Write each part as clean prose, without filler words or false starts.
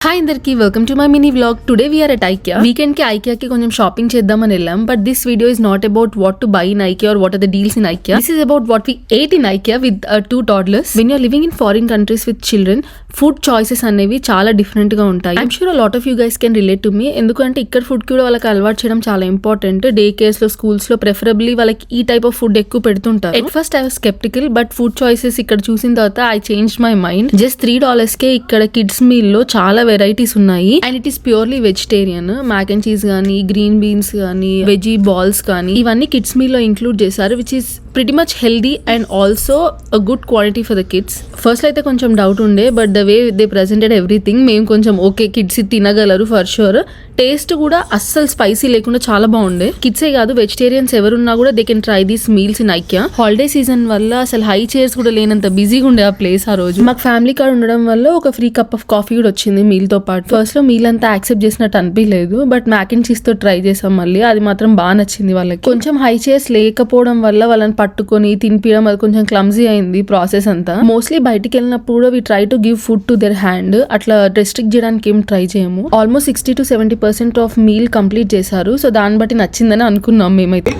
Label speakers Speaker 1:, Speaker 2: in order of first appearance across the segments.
Speaker 1: Hi అందరికి, welcome to my mini vlog. Today we're at IKEA. Weekend కి ఐకియాకి కొంచెం షాపింగ్ చేద్దామని వెళ్ళాం. But this video is not about what to buy in IKEA or what are the deals in IKEA. This is about what we ate in IKEA with 2 toddlers. When you're living in foreign countries with children, food choices అనేవి చాలా different గా ఉంటాయి. I'm sure lot of you guys can relate to me. ఎందుకంటే ఇక్కడ food కూడా వాళ్ళకి అలవాటు చేయడం చాలా ఇంపార్టెంట్. డే కేర్స్ లో, స్కూల్స్ లో ప్రిఫరబ్లీ వాళ్ళకి ఈ టైప్ ఆఫ్ ఫుడ్ ఎక్కువ పెడుతుంటారు. At first I was sceptical, but food choices ఇక్కడ చూసిన తర్వాత I change my mind. Just $3 కే ఇక్కడ కిడ్స్ మీల్ లో చాలా వెరైటీస్ ఉన్నాయి. And it is purely vegetarian. Mac and cheese గానీ, గ్రీన్ బీన్స్ గానీ, వెజీ బాల్స్ కానీ ఇవన్నీ కిడ్స్ మీల్ లో ఇంక్లూడ్ చేశారు, which is pretty much healthy and also a good quality for the kids. First అయితే కొంచెం డౌట్ ఉండే, but the way they presented everything మేము కొంచెం ఓకే, కిడ్స్ తినగలరు ఫర్ షూర్. టేస్ట్ కూడా అస్సలు స్పైసీ లేకుండా చాలా బాగుండే. కిడ్సే కాదు, వెజిటేరియన్స్ ఎవరున్నా కూడా they can try these meals in IKEA. Holiday season వల్ల అసలు హై చైర్స్ కూడా లేనంత బిజీగా ఉండే ఆ ప్లేస్ ఆ రోజు. మాకు ఫ్యామిలీ కార్డ్ ఉండడం వల్ల ఒక ఫ్రీ కప్ ఆఫ్ కాఫీ కూడా వచ్చింది మీల్ తో పాటు. ఫస్ట్ లో మీల్ అంతా యాక్సెప్ట్ చేసినట్టు అనిపించలేదు, బట్ మ్యాక్ అండ్ చీజ్ తో ట్రై చేసాం మళ్ళీ. అది మాత్రం బాగా నచ్చింది వాళ్ళకి. కొంచెం హై చైర్స్ లేకపోవడం వల్ల వాళ్ళని పట్టుకొని తినిపించడం అది కొంచెం క్లమ్జీ అయింది ప్రాసెస్ అంతా. మోస్ట్లీ బయటికి వెళ్ళినప్పుడు we try to give food to their hand. అట్లా రెస్ట్రిక్ట్ చేయడానికి ఏం ట్రై చేయము. Almost 60 to 70% of meal complete చేశారు. సో దాన్ని బట్టి నచ్చిందని అనుకున్నాం మేమైతే.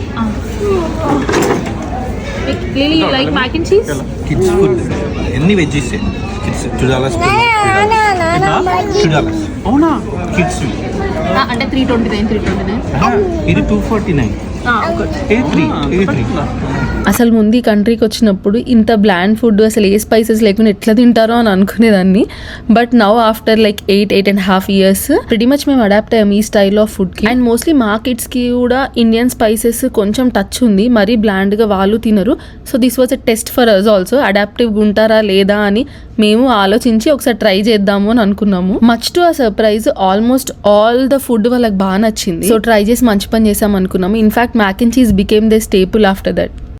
Speaker 2: Lily, you like mac and cheese?
Speaker 3: Kids food. Any veggies? Kids $2.
Speaker 2: అవునా?
Speaker 3: Kids.
Speaker 2: అంటే 329.
Speaker 3: ఇది 249.
Speaker 1: అసలు ముందు ఈ కంట్రీకి వచ్చినప్పుడు ఇంత బ్లాండ్ ఫుడ్ అసలు ఏ స్పైసెస్ లేకుండా ఎట్లా తింటారో అని అనుకునేదాన్ని. But now after like 8.5 years pretty much మేము అడాప్ట్ అయ్యాం ఈ స్టైల్ ఆఫ్ ఫుడ్ కి. అండ్ మోస్ట్లీ మా కిడ్స్ కి కూడా ఇండియన్ స్పైసెస్ కొంచెం టచ్ ఉంది, మరీ బ్లాండ్ గా వాళ్ళు తినరు. So this was a test for us also. Adaptive ఉంటారా లేదా అని మేము ఆలోచించి ఒకసారి ట్రై చేద్దాము అని అనుకున్నాము. మచ్ టు ఆ surprise almost all the food వాళ్ళకి బాగా నచ్చింది. సో ట్రై చేసి మంచి పని చేసాం అనుకున్నాము. In fact mac and cheese became the staple after that.